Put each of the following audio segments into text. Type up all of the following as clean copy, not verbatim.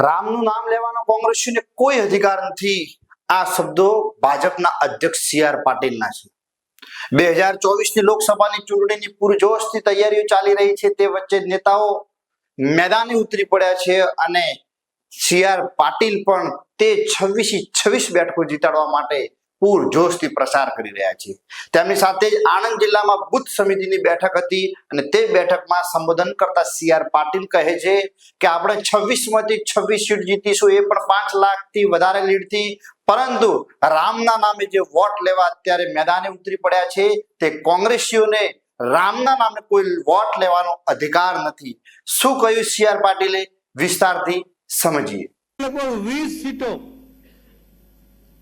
રામનું નામ લેવાનો કોંગ્રેસીને કોઈ અધિકાર નથી. આ શબ્દો ભાજપના અધ્યક્ષ સી.આર. પાટીલના છે. 2024ની લોકસભાની ચૂંટણીની પૂરજોશથી તૈયારીઓ ચાલી રહી છે. તે વચ્ચે નેતાઓ મેદાને ઉતરી પડ્યા છે અને સી.આર. પાટીલ પણ તે 26 બેઠકો જીતાડવા માટે પૂરજોશથી પ્રચાર કરી રહ્યા છે. તેમની સાથે જ આણંદ જિલ્લામાં બુથ સમિતિની બેઠક હતી અને તે બેઠકમાં સંબોધન કરતા સી.આર. પાટીલ કહે છે કે આપણે 26માંથી 26 સીટ જીતીશું, એ પણ 5 લાખથી વધારે લીડથી. પરંતુ રામના નામે જે વોટ લેવા અત્યારે મેદાને ઉતરી પડ્યા છે તે કોંગ્રેસીઓને રામના નામે કોઈ વોટ લેવાનો અધિકાર નથી. શું કહ્યું સી.આર. પાટીલે, વિસ્તારથી સમજીએ. લગભગ 20 સીટો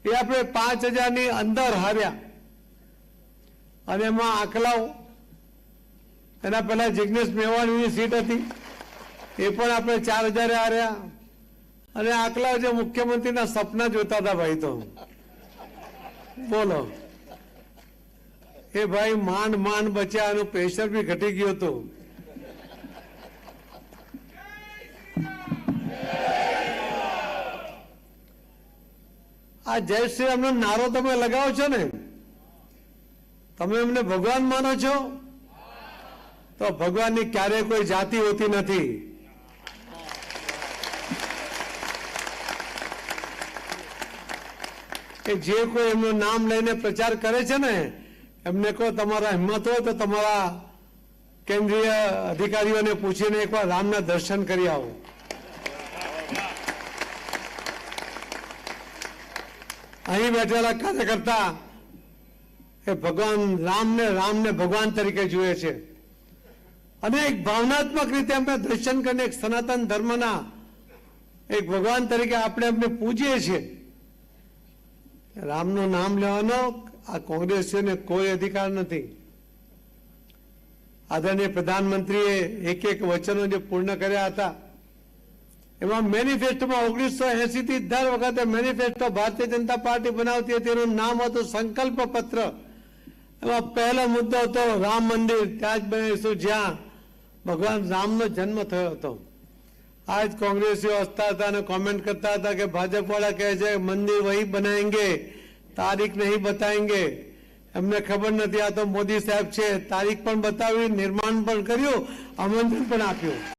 એ આપણે 5000 ની અંદર હાર્યા અને એમાં આકલાવ, એના પહેલા જિગ્નેશ મેવાણીની સીટ હતી, એ પણ આપણે 4000 હાર્યા. અને આકલાવ જે મુખ્યમંત્રીના સપના જોતા હતા ભાઈ, તો બોલો એ ભાઈ માંડ માંડ બચ્યા, એનું પ્રેશર બી ઘટી ગયું હતું. આ જય શ્રી રામનો નારો તમે લગાવો છો ને, તમે એમને ભગવાન માનો છો? તો ભગવાનની ક્યારેય કોઈ જાતિ હોતી નથી. કે જે કોઈ એમનું નામ લઈને પ્રચાર કરે છે ને, એમને કહો તમારા હિંમત હોય તો તમારા કેન્દ્રીય અધિકારીઓને પૂછીને એકવાર રામના દર્શન કરી આવો. અહીં બેઠેલા કાર્યકર્તા એ ભગવાન રામને ભગવાન તરીકે જુએ છે અને એક ભાવનાત્મક રીતે આપણે દર્શન કરીને એક સનાતન ધર્મના એક ભગવાન તરીકે આપણે એમને પૂજીએ છીએ. રામનું નામ લેવાનો આ કોંગ્રેસીઓને કોઈ અધિકાર નથી. આદરણીય પ્રધાનમંત્રીએ એક વચનો જે પૂર્ણ કર્યા હતા, એમાં મેનિફેસ્ટોમાં 1980 થી દર વખતે મેનિફેસ્ટો ભારતીય જનતા પાર્ટી બનાવતી હતી, એનું નામ હતું સંકલ્પ પત્ર. એમાં પહેલો મુદ્દો હતો રામ મંદિર ત્યાં જ બનાવીશું જ્યાં ભગવાન રામનો જન્મ થયો હતો. આજ કોંગ્રેસીઓ હસતા હતા અને કોમેન્ટ કરતા હતા કે ભાજપ વાળા કહે છે મંદિર વહી બનાએંગે, તારીખ નહીં બતાએંગે. એમને ખબર નથી, આ તો મોદી સાહેબ છે, તારીખ પણ બતાવી, નિર્માણ પણ કર્યું, આમંત્રણ પણ આપ્યું.